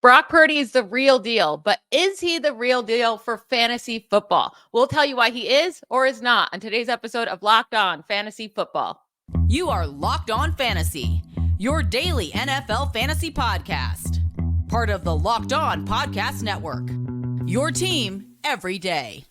Brock Purdy is the real deal, but is he the real deal for fantasy football? We'll tell you why he is or is not on today's episode of Locked On Fantasy Football. You are Locked On Fantasy, your daily NFL fantasy podcast. Part of the Locked On Podcast Network, your team every day.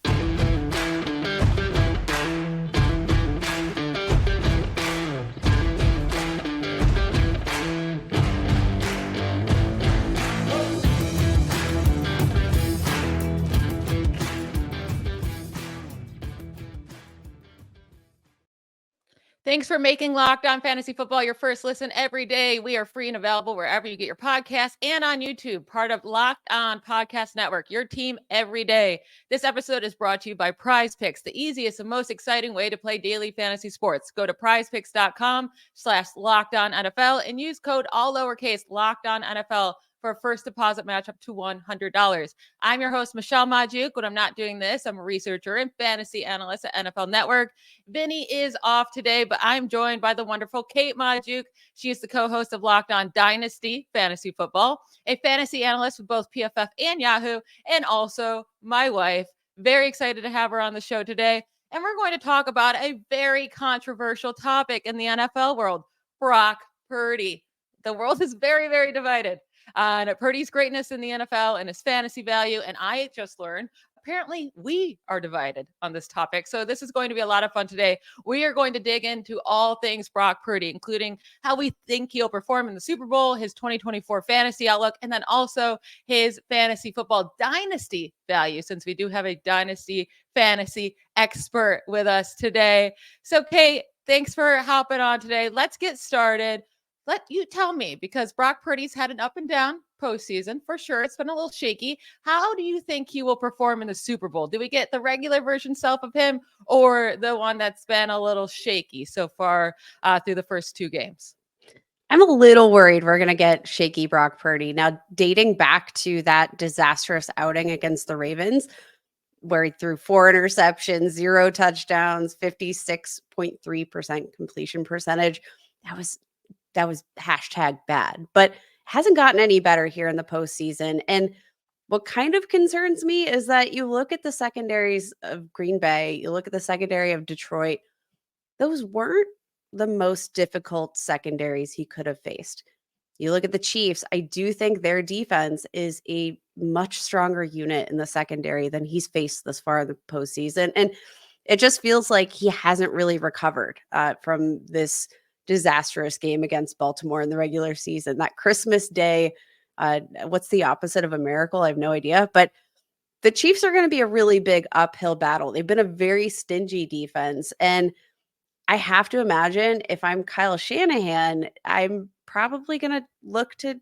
Thanks for making Locked On Fantasy Football your first listen every day. We are free and available wherever you get your podcasts and on YouTube, part of Locked On Podcast Network, your team every day. This episode is brought to you by Prize Picks, the easiest and most exciting way to play daily fantasy sports. Go to prizepicks.com/LockedOnNFL and use code all lowercase LockedOnNFL for a first deposit match up to $100. I'm your host, Michelle Magdziuk. When I'm not doing this, I'm a researcher and fantasy analyst at NFL Network. Vinny is off today, but I'm joined by the wonderful Kate Magdziuk. She is the co-host of Locked On Dynasty Fantasy Football, a fantasy analyst with both PFF and Yahoo, and also my wife. Very excited to have her on the show today. And we're going to talk about a very controversial topic in the NFL world, Brock Purdy. The world is very, very divided on Purdy's greatness in the NFL and his fantasy value. And I just learned, apparently we are divided on this topic. So this is going to be a lot of fun today. We are going to dig into all things Brock Purdy, including how we think he'll perform in the Super Bowl, his 2024 fantasy outlook, and then also his fantasy football dynasty value, since we do have a dynasty fantasy expert with us today. So Kate, thanks for hopping on today. Let's get started. Let you tell me, because Brock Purdy's had an up and down postseason for sure. It's been a little shaky. How do you think he will perform in the Super Bowl? Do we get the regular version self of him or the one that's been a little shaky so far through the first two games? I'm a little worried we're going to get shaky Brock Purdy. Now, dating back to that disastrous outing against the Ravens, where he threw 4 interceptions, 0 touchdowns, 56.3% completion percentage, that was hashtag bad, but hasn't gotten any better here in the postseason. And what kind of concerns me is that you look at the secondaries of Green Bay, you look at the secondary of Detroit, those weren't the most difficult secondaries he could have faced. You look at the Chiefs, I do think their defense is a much stronger unit in the secondary than he's faced thus far in the postseason. And it just feels like he hasn't really recovered from this disastrous game against Baltimore in the regular season. That Christmas Day, what's the opposite of a miracle? I have no idea. But the Chiefs are going to be a really big uphill battle. They've been a very stingy defense. And I have to imagine if I'm Kyle Shanahan, I'm probably going to look to,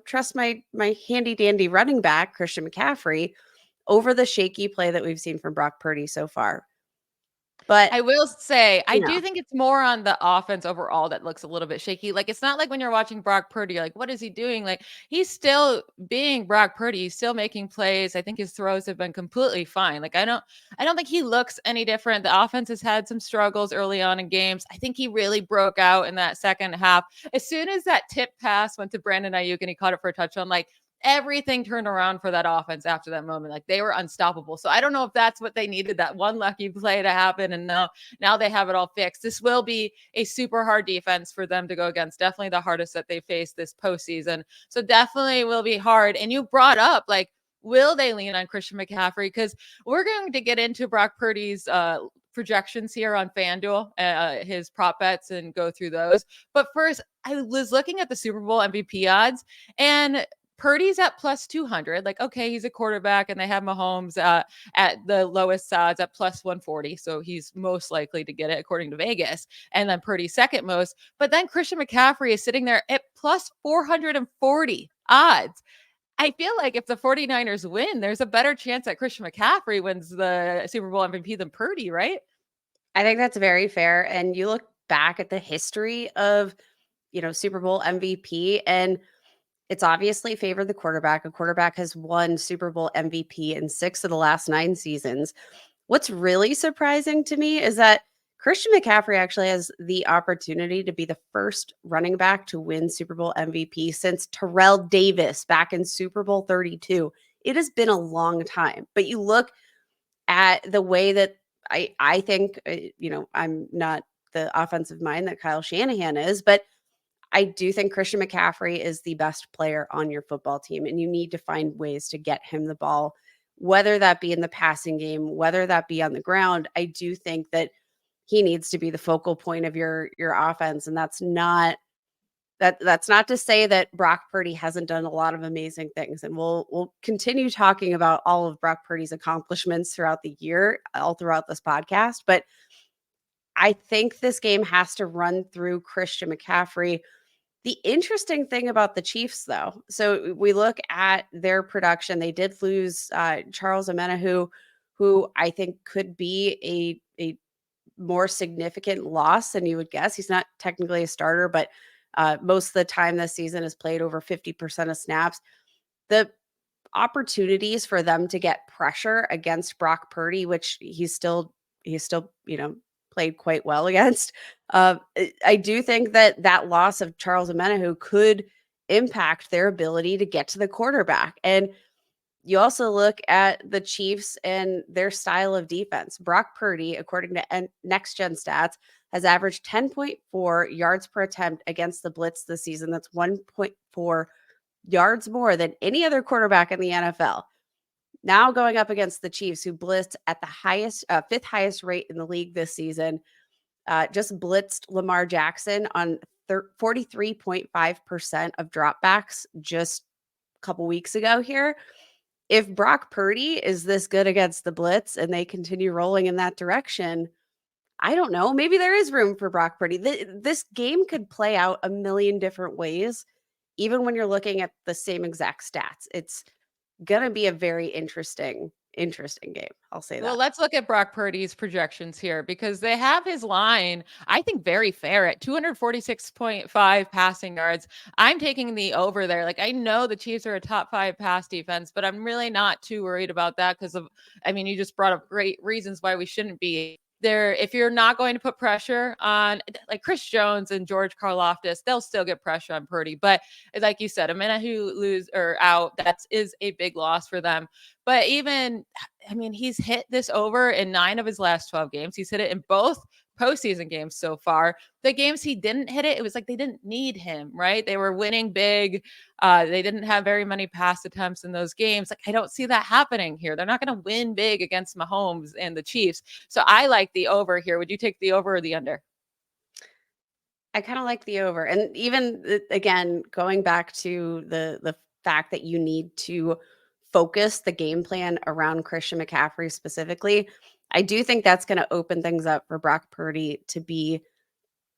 trust my handy dandy running back, Christian McCaffrey, over the shaky play that we've seen from Brock Purdy so far. But I will say, I do think it's more on the offense overall that looks a little bit shaky. Like, it's not like when you're watching Brock Purdy, you're like, what is he doing? Like, he's still being Brock Purdy. He's still making plays. I think his throws have been completely fine. Like, I don't think he looks any different. The offense has had some struggles early on in games. I think he really broke out in that second half. As soon as that tip pass went to Brandon Ayuk and he caught it for a touchdown, like, everything turned around for that offense after that moment. Like, they were unstoppable. So I don't know if that's what they needed, that one lucky play to happen. And now they have it all fixed. This will be a super hard defense for them to go against. Definitely the hardest that they faced this postseason. So definitely will be hard. And you brought up, like, will they lean on Christian McCaffrey? Because we're going to get into Brock Purdy's projections here on FanDuel, his prop bets, and go through those. But first, I was looking at the Super Bowl MVP odds, and Purdy's at plus 200. Like, okay, he's a quarterback, and they have Mahomes at the lowest odds at plus 140. So he's most likely to get it according to Vegas. And then Purdy second most. But then Christian McCaffrey is sitting there at plus 440 odds. I feel like if the 49ers win, there's a better chance that Christian McCaffrey wins the Super Bowl MVP than Purdy, right? I think that's very fair. And you look back at the history of, Super Bowl MVP, and it's obviously favored the quarterback. A quarterback has won Super Bowl MVP in 6 of the last 9 seasons. What's really surprising to me is that Christian McCaffrey actually has the opportunity to be the first running back to win Super Bowl MVP since Terrell Davis back in Super Bowl 32. It has been a long time, but you look at the way that I think, I'm not the offensive mind that Kyle Shanahan is, but I do think Christian McCaffrey is the best player on your football team, and you need to find ways to get him the ball, whether that be in the passing game, whether that be on the ground. I do think that he needs to be the focal point of your offense, and that's not to say that Brock Purdy hasn't done a lot of amazing things, and we'll continue talking about all of Brock Purdy's accomplishments throughout the year, all throughout this podcast. But I think this game has to run through Christian McCaffrey. The interesting thing about the Chiefs, though, so we look at their production. They did lose Charles Omenihu, who I think could be a more significant loss than you would guess. He's not technically a starter, but most of the time this season has played over 50% of snaps. The opportunities for them to get pressure against Brock Purdy, which he's still, played quite well against. I do think that loss of Charles Omenihu could impact their ability to get to the quarterback. And you also look at the Chiefs and their style of defense. Brock Purdy, according to Next Gen Stats, has averaged 10.4 yards per attempt against the blitz this season. That's 1.4 yards more than any other quarterback in the NFL. Now going up against the Chiefs, who blitzed at the highest, fifth highest rate in the league this season, just blitzed Lamar Jackson on 43.5% of dropbacks just a couple weeks ago here. If Brock Purdy is this good against the blitz and they continue rolling in that direction, I don't know. Maybe there is room for Brock Purdy. This game could play out a million different ways, even when you're looking at the same exact stats. It's going to be a very interesting game. I'll say that. Well, let's look at Brock Purdy's projections here, because they have his line, I think, very fair at 246.5 passing yards. I'm taking the over there. Like, I know the Chiefs are a top 5 pass defense, but I'm really not too worried about that because you just brought up great reasons why we shouldn't be there. If you're not going to put pressure on, like, Chris Jones and George Karlaftis, they'll still get pressure on Purdy. But like you said, Omenihu lose or out, that is a big loss for them. But even, he's hit this over in 9 of his last 12 games. He's hit it in both postseason games so far. The games he didn't hit it, it was like they didn't need him, right? They were winning big. They didn't have very many pass attempts in those games. Like, I don't see that happening here. They're not going to win big against Mahomes and the Chiefs. So I like the over here. Would you take the over or the under? I kind of like the over. And even, again, going back to the fact that you need to focus the game plan around Christian McCaffrey specifically, I do think that's going to open things up for Brock Purdy to be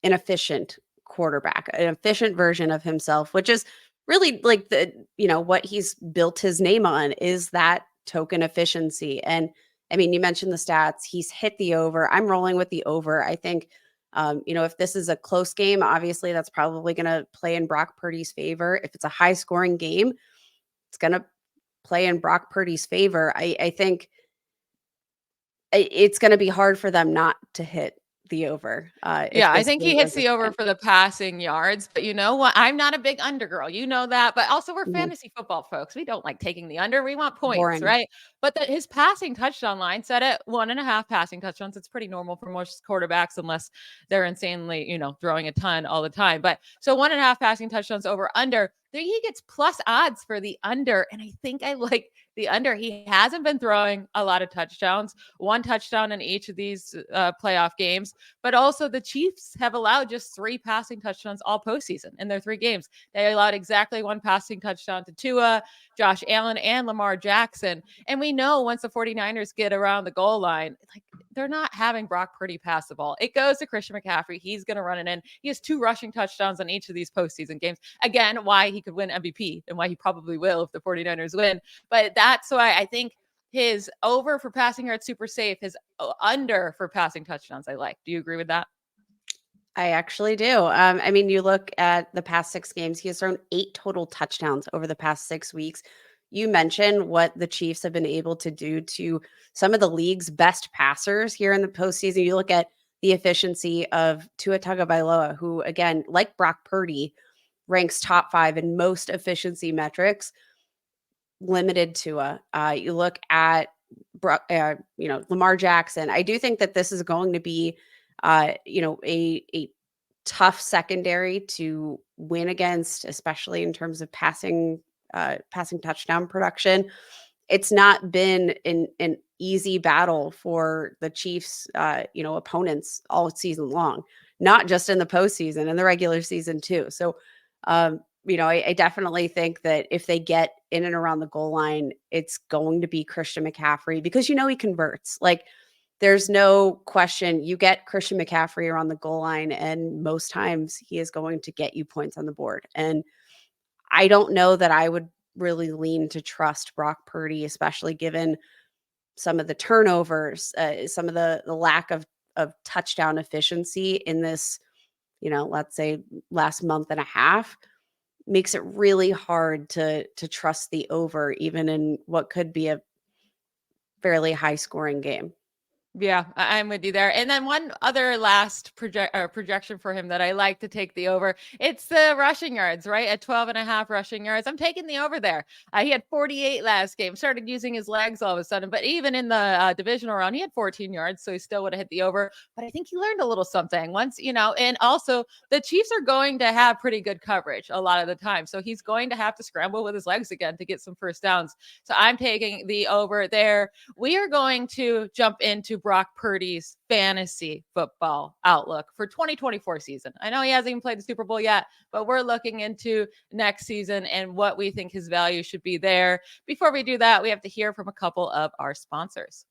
an efficient quarterback, an efficient version of himself, which is really like what he's built his name on is that token efficiency. And you mentioned the stats. He's hit the over. I'm rolling with the over. I think, if this is a close game, obviously that's probably going to play in Brock Purdy's favor. If it's a high scoring game, it's going to play in Brock Purdy's favor. I think it's going to be hard for them not to hit the over. I think he hits the over for the passing yards. But you know what? I'm not a big under girl. You know that. But also, we're fantasy football folks. We don't like taking the under. We want points, boring, right? But his passing touchdown line set at 1.5 passing touchdowns. It's pretty normal for most quarterbacks, unless they're insanely, throwing a ton all the time. But so 1.5 passing touchdowns over under. He gets plus odds for the under. And I think I like the under. He hasn't been throwing a lot of touchdowns, 1 touchdown in each of these playoff games. But also the Chiefs have allowed just 3 passing touchdowns all postseason in their 3 games. They allowed exactly 1 passing touchdown to Tua, Josh Allen, and Lamar Jackson. And we know once the 49ers get around the goal line, like, they're not having Brock Purdy pass the ball. It goes to Christian McCaffrey. He's going to run it in. He has 2 rushing touchdowns on each of these postseason games. Again, why he could win MVP and why he probably will if the 49ers win. But that's why I think his over for passing yards super safe, his under for passing touchdowns I like. Do you agree with that? I actually do. You look at the past 6 games, he has thrown 8 total touchdowns over the past 6 weeks. You mentioned what the Chiefs have been able to do to some of the league's best passers here in the postseason. You look at the efficiency of Tua Tagovailoa, who, again, like Brock Purdy, ranks top 5 in most efficiency metrics, limited Tua. You look at Lamar Jackson. I do think that this is going to be a tough secondary to win against, especially in terms of passing touchdown production. It's not been an easy battle for the Chiefs, opponents all season long, not just in the postseason, in the regular season too. So, I definitely think that if they get in and around the goal line, it's going to be Christian McCaffrey because he converts. Like, there's no question. You get Christian McCaffrey around the goal line, and most times he is going to get you points on the board. And I don't know that I would really lean to trust Brock Purdy, especially given some of the turnovers, some of the lack of touchdown efficiency in this, let's say last month and a half, makes it really hard to trust the over, even in what could be a fairly high scoring game. Yeah, I'm with you there. And then one other last projection for him that I like to take the over. It's the rushing yards, right? At 12.5 rushing yards. I'm taking the over there. He had 48 last game, started using his legs all of a sudden. But even in the divisional round, he had 14 yards. So he still would have hit the over. But I think he learned a little something once, and also the Chiefs are going to have pretty good coverage a lot of the time. So he's going to have to scramble with his legs again to get some first downs. So I'm taking the over there. We are going to jump into Brock Purdy's fantasy football outlook for 2024 season. I know he hasn't even played the Super Bowl yet, but we're looking into next season and what we think his value should be there. Before we do that, we have to hear from a couple of our sponsors.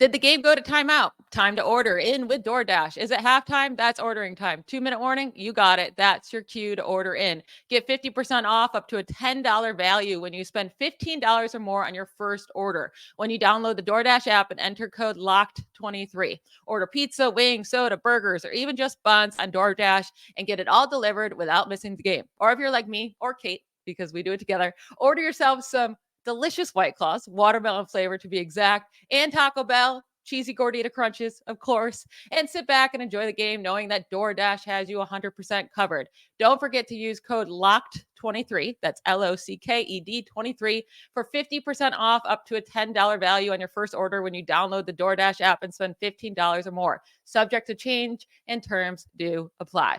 Did the game go to timeout? Time to order in with DoorDash. Is it halftime? That's ordering time. 2-minute warning? You got it. That's your cue to order in. Get 50% off up to a $10 value when you spend $15 or more on your first order. When you download the DoorDash app and enter code LOCKED23. Order pizza, wings, soda, burgers, or even just buns on DoorDash and get it all delivered without missing the game. Or if you're like me or Kate, because we do it together, order yourself some delicious White Claws, watermelon flavor to be exact, and Taco Bell, cheesy gordita crunches, of course, and sit back and enjoy the game knowing that DoorDash has you 100% covered. Don't forget to use code LOCKED23, that's LOCKED 23, for 50% off up to a $10 value on your first order when you download the DoorDash app and spend $15 or more. Subject to change and terms do apply.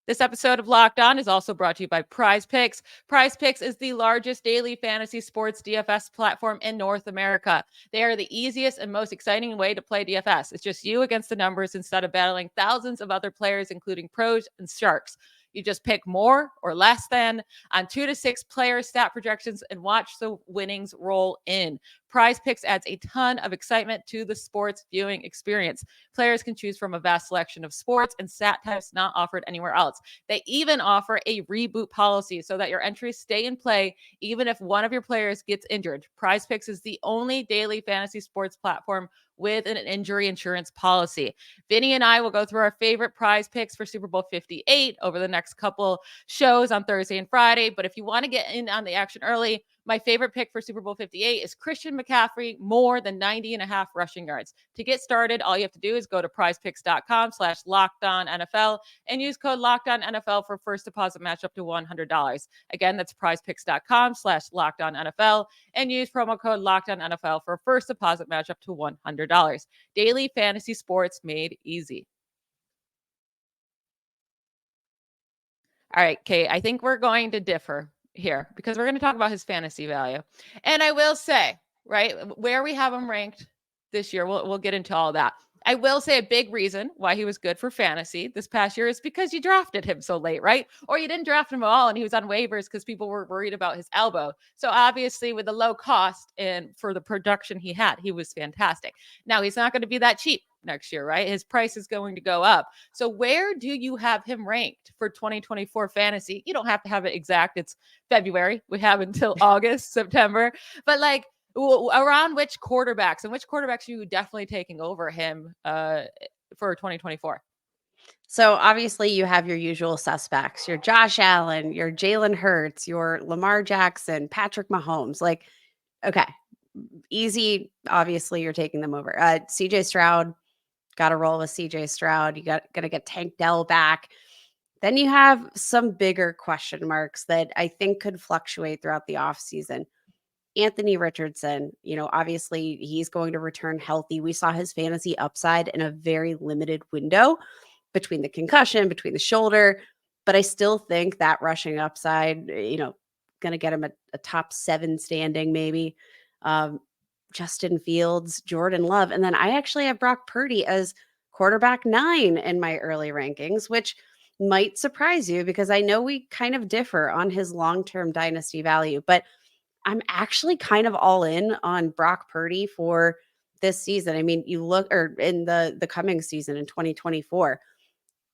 This episode of Locked On is also brought to you by Prize Picks. Prize Picks is the largest daily fantasy sports DFS platform in North America. They are the easiest and most exciting way to play DFS. It's just you against the numbers instead of battling thousands of other players, including pros and sharks. You just pick more or less than on 2 to 6 player stat projections and watch the winnings roll in. Prize Picks adds a ton of excitement to the sports viewing experience. Players can choose from a vast selection of sports and stat types not offered anywhere else. They even offer a reboot policy so that your entries stay in play even if one of your players gets injured. Prize Picks is the only daily fantasy sports platform with an injury insurance policy. Vinny and I will go through our favorite prize picks for Super Bowl 58 over the next couple shows on Thursday and Friday. But if you want to get in on the action early, my favorite pick for Super Bowl 58 is Christian McCaffrey, more than 90.5 rushing yards. To get started, all you have to do is go to prizepicks.com/LockedOnNFL and use code LockedOnNFL for first deposit match up to $100. Again, that's prizepicks.com/LockedOnNFL and use promo code LockedOnNFL for first deposit match up to $100. Daily fantasy sports made easy. All right, Kate, I think we're going to differ here because we're going to talk about his fantasy value. And I will say, right, where we have him ranked this year, we'll get into all that. I will say a big reason why he was good for fantasy this past year is because you drafted him so late, right? Or you didn't draft him at all and he was on waivers because people were worried about his elbow. So obviously with the low cost and for the production he had, he was fantastic. Now he's not going to be that cheap next year, right? His price is going to go up. So where do you have him ranked for 2024 fantasy? You don't have to have it exact. It's February. We have until August, September, but like around which quarterbacks are you definitely taking over him for 2024? So obviously you have your usual suspects, your Josh Allen, your Jalen Hurts, your Lamar Jackson, Patrick Mahomes. Like, okay, easy. Obviously, you're taking them over. CJ Stroud, got to roll with CJ Stroud. You got to get Tank Dell back. Then you have some bigger question marks that I think could fluctuate throughout the offseason. Anthony Richardson, obviously he's going to return healthy. We saw his fantasy upside in a very limited window between the concussion, between the shoulder. But I still think that rushing upside, going to get him a top 7 standing maybe. Justin Fields, Jordan Love. And then I actually have Brock Purdy as quarterback 9 in my early rankings, which might surprise you because I know we kind of differ on his long-term dynasty value, but I'm actually kind of all in on Brock Purdy for this season. I mean, you look or in the coming season in 2024.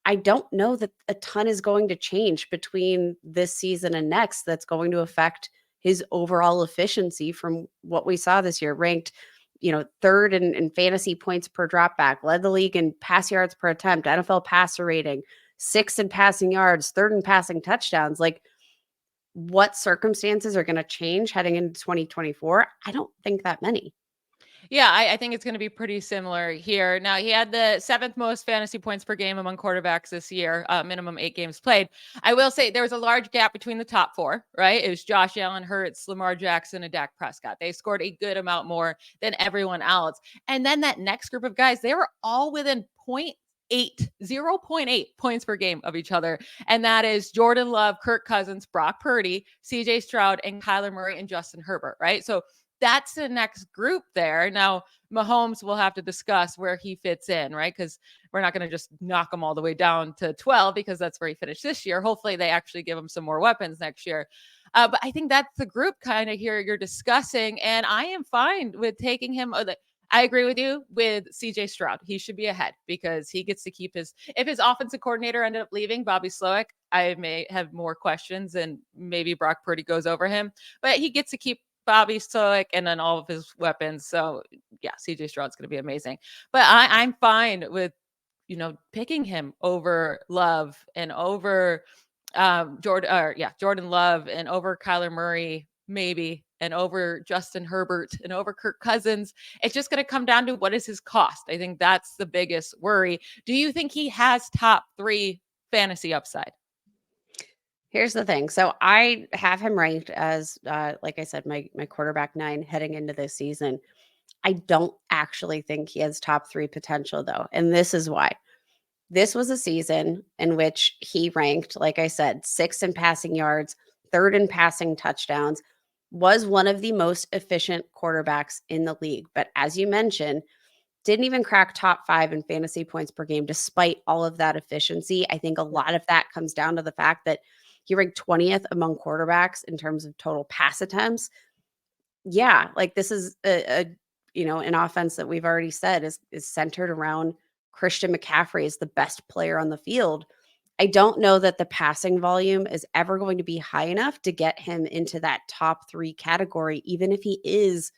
I don't know that a ton is going to change between this season and next that's going to affect his overall efficiency from what we saw this year. Ranked, third in fantasy points per dropback, led the league in pass yards per attempt, NFL passer rating, 6th in passing yards, 3rd in passing touchdowns. Like, what circumstances are going to change heading into 2024? I don't think that many. Yeah, I think it's going to be pretty similar here. Now, he had the 7th most fantasy points per game among quarterbacks this year, minimum 8 games played. I will say there was a large gap between the top 4, right? It was Josh Allen, Hurts, Lamar Jackson, and Dak Prescott. They scored a good amount more than everyone else. And then that next group of guys, they were all within 0.8 points per game of each other. And that is Jordan Love, Kirk Cousins, Brock Purdy, CJ Stroud, and Kyler Murray and Justin Herbert, right? So that's the next group there. Now, Mahomes will have to discuss where he fits in, right? Because we're not going to just knock him all the way down to 12 because that's where he finished this year. Hopefully they actually give him some more weapons next year. But I think that's the group kind of here you're discussing. And I am fine with taking him. I agree with you with CJ Stroud. He should be ahead because he gets to keep if his offensive coordinator ended up leaving, Bobby Slowick, I may have more questions and maybe Brock Purdy goes over him, but he gets to keep Bobby Slowick and then all of his weapons. So yeah, CJ Stroud's going to be amazing, but I'm fine with, picking him over Love and over Jordan Love and over Kyler Murray, maybe, and over Justin Herbert and over Kirk Cousins. It's just going to come down to what is his cost. I think that's the biggest worry. Do you think he has top 3 fantasy upside? Here's the thing. So I have him ranked as, like I said, my quarterback 9 heading into this season. I don't actually think he has top 3 potential though. And this is why. This was a season in which he ranked, like I said, 6th in passing yards, 3rd in passing touchdowns, was one of the most efficient quarterbacks in the league. But as you mentioned, didn't even crack top 5 in fantasy points per game, despite all of that efficiency. I think a lot of that comes down to the fact that he ranked 20th among quarterbacks in terms of total pass attempts. Yeah, like this is an offense that we've already said is centered around Christian McCaffrey is the best player on the field. I don't know that the passing volume is ever going to be high enough to get him into that top 3 category, even if he is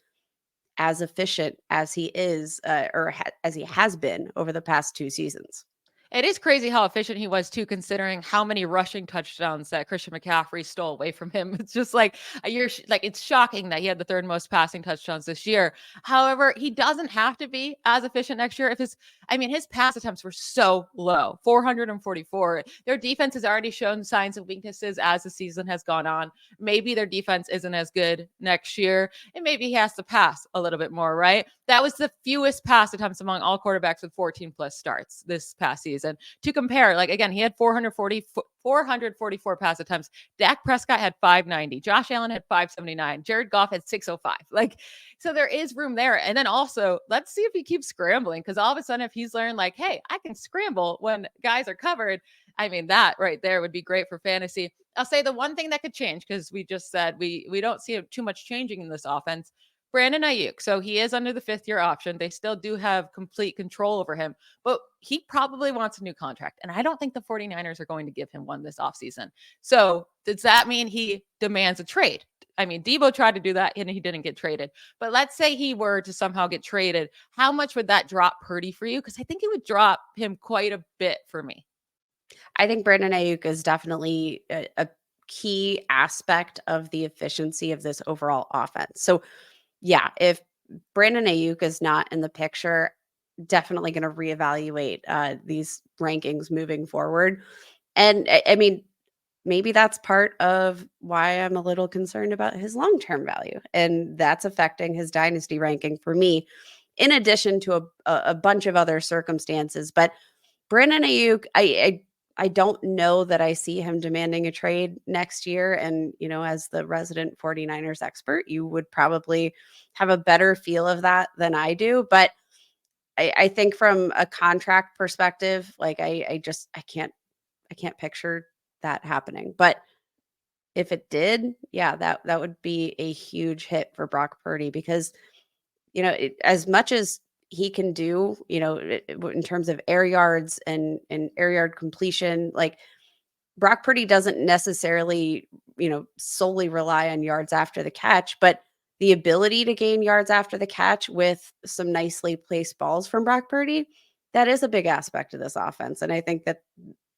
as efficient as he is as he has been over the past 2 seasons. It is crazy how efficient he was too, considering how many rushing touchdowns that Christian McCaffrey stole away from him. It's just like it's shocking that he had the 3rd most passing touchdowns this year. However, he doesn't have to be as efficient next year. His pass attempts were so low, 444. Their defense has already shown signs of weaknesses as the season has gone on. Maybe their defense isn't as good next year, and maybe he has to pass a little bit more, right? That was the fewest pass attempts among all quarterbacks with 14 plus starts this past season. To compare, again, he had 444 pass attempts. Dak Prescott had 590. Josh Allen had 579. Jared Goff had 605. So there is room there. And then also, let's see if he keeps scrambling, because all of a sudden, if he's learned hey, I can scramble when guys are covered, that right there would be great for fantasy. I'll say the one thing that could change, because we just said we don't see too much changing in this offense, Brandon Ayuk. So he is under the 5th-year option. They still do have complete control over him, but he probably wants a new contract. And I don't think the 49ers are going to give him one this offseason. So does that mean he demands a trade? Debo tried to do that and he didn't get traded. But let's say he were to somehow get traded. How much would that drop Purdy for you? Because I think it would drop him quite a bit for me. I think Brandon Ayuk is definitely a key aspect of the efficiency of this overall offense. So yeah, if Brandon Ayuk is not in the picture, definitely going to reevaluate these rankings moving forward. And I mean, maybe that's part of why I'm a little concerned about his long-term value. And that's affecting his dynasty ranking for me, in addition to a bunch of other circumstances. But Brandon Ayuk, I don't know that I see him demanding a trade next year. And, as the resident 49ers expert, you would probably have a better feel of that than I do. But I think from a contract perspective, like I can't picture that happening. But if it did, yeah, that would be a huge hit for Brock Purdy because, as much as he can do, in terms of air yards and air yard completion, like Brock Purdy doesn't necessarily, solely rely on yards after the catch, but the ability to gain yards after the catch with some nicely placed balls from Brock Purdy, that is a big aspect of this offense. And I think that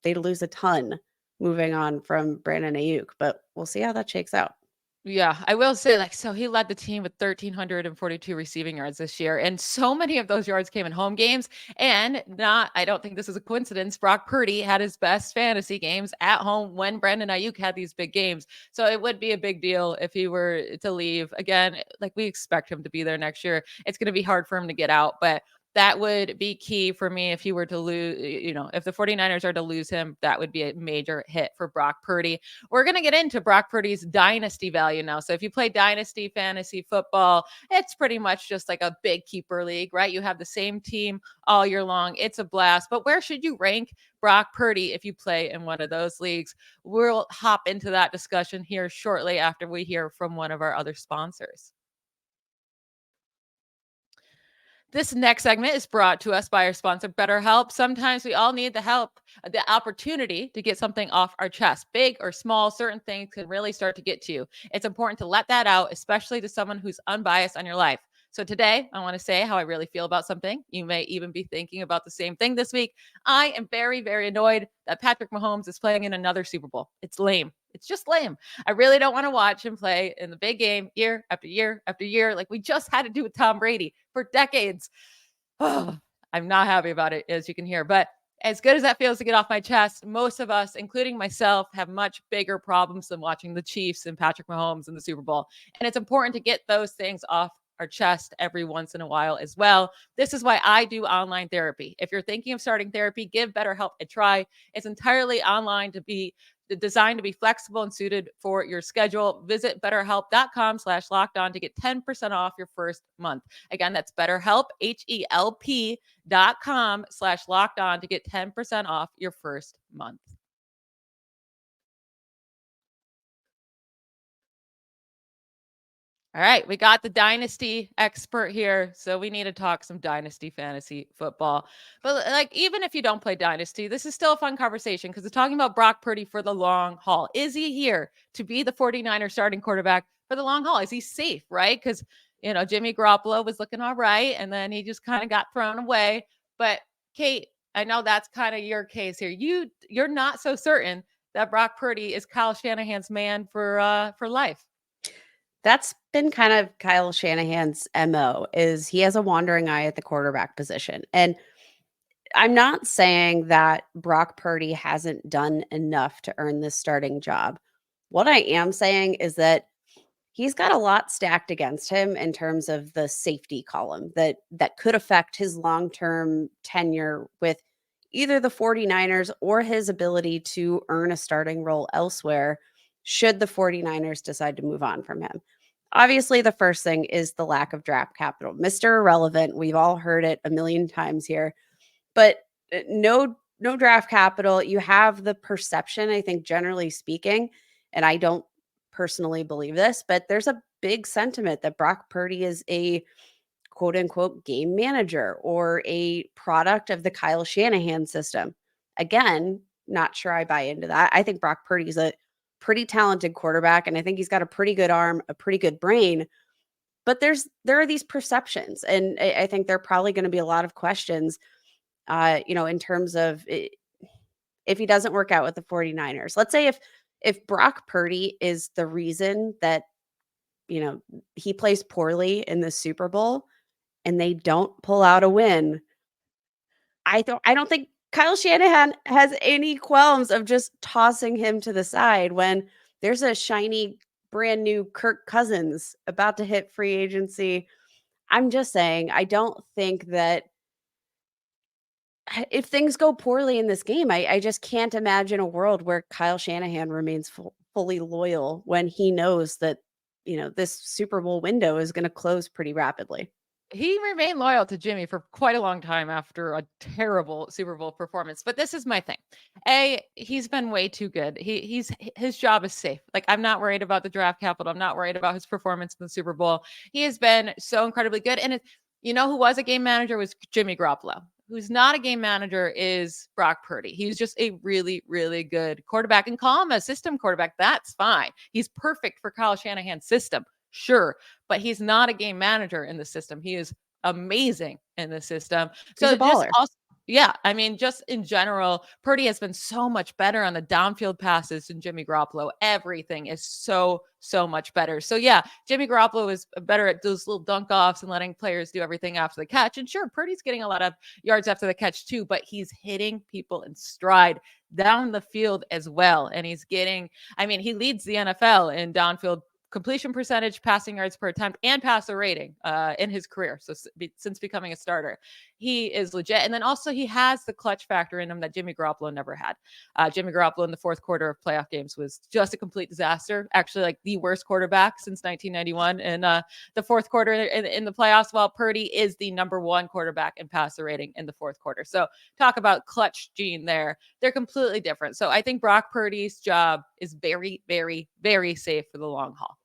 they'd lose a ton moving on from Brandon Ayuk, but we'll see how that shakes out. Yeah, I will say, so he led the team with 1,342 receiving yards this year. And so many of those yards came in home games. And I don't think this is a coincidence. Brock Purdy had his best fantasy games at home when Brandon Ayuk had these big games. So it would be a big deal if he were to leave. Again, like we expect him to be there next year. It's going to be hard for him to get out, but that would be key for me if he were to lose, if the 49ers are to lose him, that would be a major hit for Brock Purdy. We're going to get into Brock Purdy's dynasty value now. So if you play dynasty fantasy football, it's pretty much just like a big keeper league, right? You have the same team all year long. It's a blast. But where should you rank Brock Purdy if you play in one of those leagues? We'll hop into that discussion here shortly after we hear from one of our other sponsors. This next segment is brought to us by our sponsor, BetterHelp. Sometimes we all need the help, the opportunity to get something off our chest. Big or small, certain things can really start to get to you. It's important to let that out, especially to someone who's unbiased on your life. So today, I want to say how I really feel about something. You may even be thinking about the same thing this week. I am very, very annoyed that Patrick Mahomes is playing in another Super Bowl. It's lame. It's just lame. I really don't want to watch him play in the big game year after year after year, like we just had to do with Tom Brady for decades. Oh, I'm not happy about it, as you can hear. But as good as that feels to get off my chest, most of us, including myself, have much bigger problems than watching the Chiefs and Patrick Mahomes in the Super Bowl. And it's important to get those things off our chest every once in a while as well. This is why I do online therapy. If you're thinking of starting therapy, give BetterHelp a try. It's entirely online designed to be flexible and suited for your schedule. Visit betterhelp.com/lockedon to get 10% off your first month. Again, that's BetterHelp, HELP.com/lockedon to get 10% off your first month. All right, we got the dynasty expert here, so we need to talk some dynasty fantasy football. But like, even if you don't play dynasty, this is still a fun conversation because we're talking about Brock Purdy for the long haul. Is he here to be the 49er starting quarterback for the long haul? Is he safe, right? Because, Jimmy Garoppolo was looking all right, and then he just kind of got thrown away. But Kate, I know that's kind of your case here. You're not so certain that Brock Purdy is Kyle Shanahan's man for life. That's been kind of Kyle Shanahan's MO is he has a wandering eye at the quarterback position. And I'm not saying that Brock Purdy hasn't done enough to earn this starting job. What I am saying is that he's got a lot stacked against him in terms of the safety column that could affect his long-term tenure with either the 49ers or his ability to earn a starting role elsewhere should the 49ers decide to move on from him. Obviously, the first thing is the lack of draft capital. Mr. Irrelevant, we've all heard it a million times here, but no draft capital. You have the perception, I think, generally speaking, and I don't personally believe this, but there's a big sentiment that Brock Purdy is a quote unquote game manager or a product of the Kyle Shanahan system. Again, not sure I buy into that. I think Brock Purdy is a pretty talented quarterback, and I think he's got a pretty good arm, a pretty good brain. But there are these perceptions, and I think there are probably going to be a lot of questions, in terms of if he doesn't work out with the 49ers. Let's say if Brock Purdy is the reason that he plays poorly in the Super Bowl and they don't pull out a win, I don't think Kyle Shanahan has any qualms of just tossing him to the side when there's a shiny brand new Kirk Cousins about to hit free agency. I'm just saying, I don't think that if things go poorly in this game, I just can't imagine a world where Kyle Shanahan remains fully loyal when he knows that, this Super Bowl window is going to close pretty rapidly. He remained loyal to Jimmy for quite a long time after a terrible Super Bowl performance. But this is my thing. He's been way too good. His job is safe. Like, I'm not worried about the draft capital. I'm not worried about his performance in the Super Bowl. He has been so incredibly good. And who was a game manager was Jimmy Garoppolo. Who's not a game manager is Brock Purdy. He's just a really, really good quarterback, and call him a system quarterback. That's fine. He's perfect for Kyle Shanahan's system. Sure, but he's not a game manager in the system. He is amazing in the system. He's a baller. Just in general, Purdy has been so much better on the downfield passes than Jimmy Garoppolo. Everything is so much better. So yeah, Jimmy Garoppolo is better at those little dunk offs and letting players do everything after the catch. And sure, Purdy's getting a lot of yards after the catch too, but he's hitting people in stride down the field as well. And he's getting, he leads the NFL in downfield completion percentage, passing yards per attempt, and passer rating in his career. So since becoming a starter, he is legit. And then also he has the clutch factor in him that Jimmy Garoppolo never had. Jimmy Garoppolo in the fourth quarter of playoff games was just a complete disaster. Actually, like the worst quarterback since 1991 in the fourth quarter in the playoffs, while Purdy is the number one quarterback in passer rating in the fourth quarter. So talk about clutch gene there. They're completely different. So I think Brock Purdy's job is very, very, very safe for the long haul.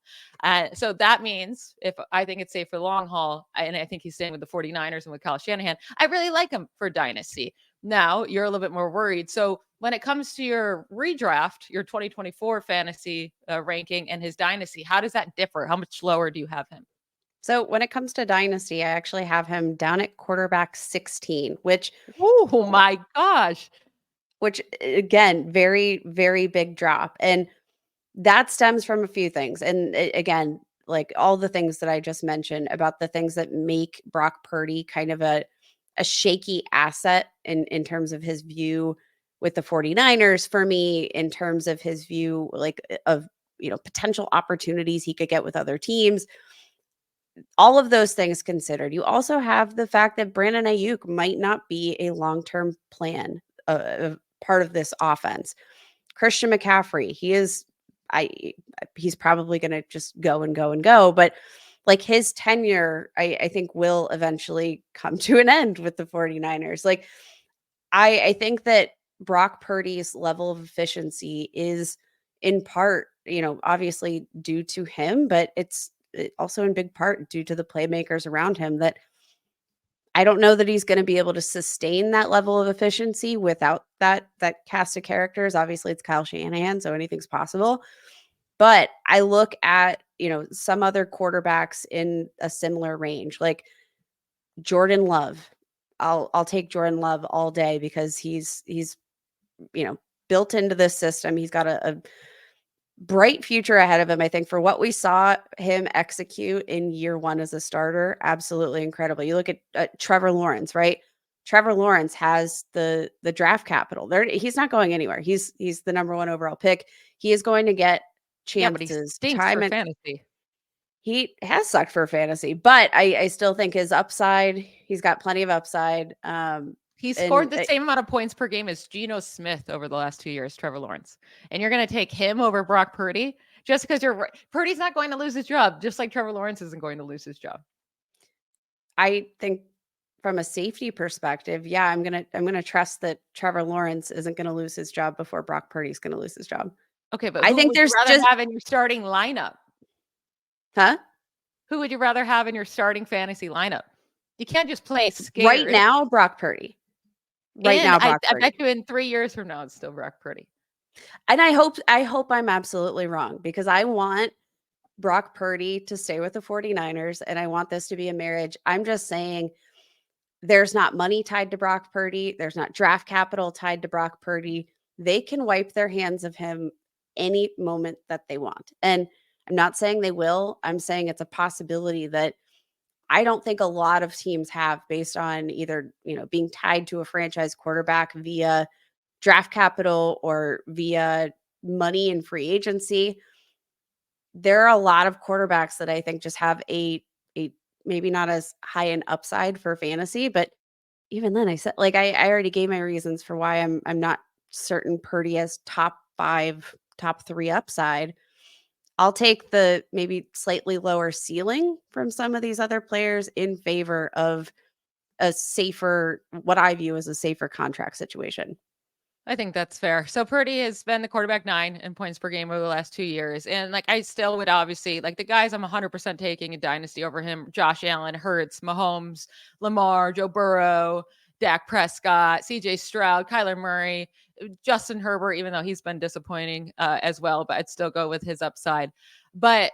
So that means if I think it's safe for the long haul, and I think he's staying with the 49ers and with Kyle Shanahan, I really like him for Dynasty. Now you're a little bit more worried. So when it comes to your redraft, your 2024 fantasy ranking and his Dynasty, how does that differ? How much lower do you have him? So when it comes to Dynasty, I actually have him down at quarterback 16, which, oh my gosh, which again, very, very big drop. And that stems from a few things. And again, like all the things that I just mentioned about the things that make Brock Purdy kind of a shaky asset in terms of his view with the 49ers for me, in terms of his view, like of, potential opportunities he could get with other teams. All of those things considered, you also have the fact that Brandon Ayuk might not be a long-term plan, part of this offense. Christian McCaffrey, he's probably going to just go and go and go, but like his tenure, I think will eventually come to an end with the 49ers. Like I think that Brock Purdy's level of efficiency is in part, obviously due to him, but it's also in big part due to the playmakers around him. That I don't know that he's going to be able to sustain that level of efficiency without that cast of characters. Obviously, it's Kyle Shanahan, so anything's possible. But I look at, some other quarterbacks in a similar range, like Jordan Love. I'll take Jordan Love all day because he's built into this system. He's got a bright future ahead of him. I think for what we saw him execute in year one as a starter, absolutely incredible. You look at Trevor Lawrence, right? Trevor Lawrence has the draft capital. He's not going anywhere. He's the number one overall pick. He is going to get chances. Yeah, but he stinks for fantasy. He has sucked for fantasy, but I still think his upside, he's got plenty of upside. He scored the same amount of points per game as Geno Smith over the last 2 years, Trevor Lawrence. And you're going to take him over Brock Purdy just because Purdy's not going to lose his job, just like Trevor Lawrence isn't going to lose his job. I think from a safety perspective, yeah, I'm gonna trust that Trevor Lawrence isn't going to lose his job before Brock Purdy's going to lose his job. Okay, but I think there's just have in your starting lineup. Huh? Who would you rather have in your starting fantasy lineup? You can't just play scared. Right now, Brock Purdy. I bet you in 3 years from now, it's still Brock Purdy. And I hope I'm absolutely wrong, because I want Brock Purdy to stay with the 49ers and I want this to be a marriage. I'm just saying there's not money tied to Brock Purdy. There's not draft capital tied to Brock Purdy. They can wipe their hands of him any moment that they want. And I'm not saying they will. I'm saying it's a possibility that I don't think a lot of teams have, based on either, being tied to a franchise quarterback via draft capital or via money in free agency. There are a lot of quarterbacks that I think just have a maybe not as high an upside for fantasy, but even then I said, like, I already gave my reasons for why I'm not certain Purdy has top 5, top 3 upside. I'll take the maybe slightly lower ceiling from some of these other players in favor of a safer, what I view as a safer contract situation. I think that's fair. So Purdy has been the quarterback 9 in points per game over the last 2 years. And like, I still would obviously like the guys I'm 100% taking in Dynasty over him: Josh Allen, Hurts, Mahomes, Lamar, Joe Burrow, Dak Prescott, CJ Stroud, Kyler Murray, Justin Herbert, even though he's been disappointing as well, but I'd still go with his upside. But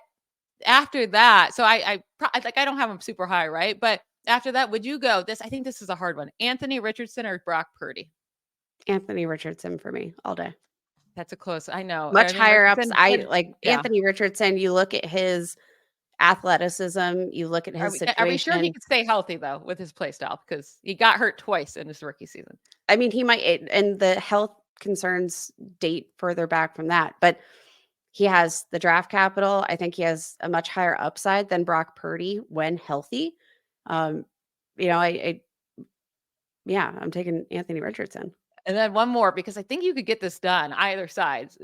after that, so I don't have him super high, right? But after that, would you go this? I think this is a hard one: Anthony Richardson or Brock Purdy? Anthony Richardson for me all day. That's a close. I know. Much I mean, higher ups. Richardson I did, like yeah. Anthony Richardson. You look at his athleticism, you look at Are his we sure he situation. could stay healthy though with his play style? Because he got hurt twice in his rookie season. I mean, he might, and the health concerns date further back from that, but he has the draft capital. I think he has a much higher upside than Brock Purdy when healthy. Um, yeah, I'm taking Anthony Richardson. And then one more, because I think you could get this done either sides.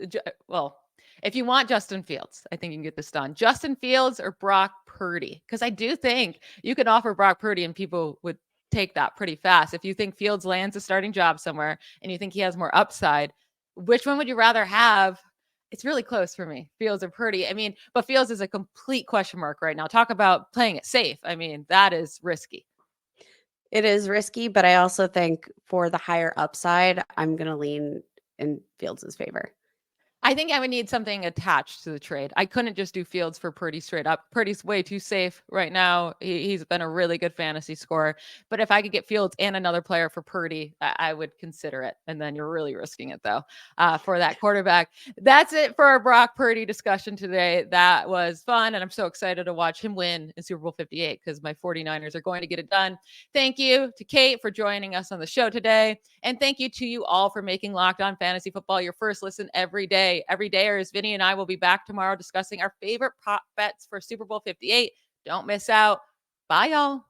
Well, if you want Justin Fields, I think you can get this done. Justin Fields or Brock Purdy? Because I do think you can offer Brock Purdy and people would take that pretty fast. If you think Fields lands a starting job somewhere and you think he has more upside, which one would you rather have? It's really close for me, Fields or Purdy. I mean, but Fields is a complete question mark right now. Talk about playing it safe. I mean, that is risky. It is risky, but I also think for the higher upside, I'm going to lean in Fields' favor. I think I would need something attached to the trade. I couldn't just do Fields for Purdy straight up. Purdy's way too safe right now. He's been a really good fantasy scorer. But if I could get Fields and another player for Purdy, I would consider it. And then you're really risking it, though, for that quarterback. That's it for our Brock Purdy discussion today. That was fun. And I'm so excited to watch him win in Super Bowl 58 because my 49ers are going to get it done. Thank you to Kate for joining us on the show today. And thank you to you all for making Locked On Fantasy Football your first listen every day. Every day, as Vinny and I will be back tomorrow discussing our favorite prop bets for Super Bowl 58. Don't miss out. Bye, y'all.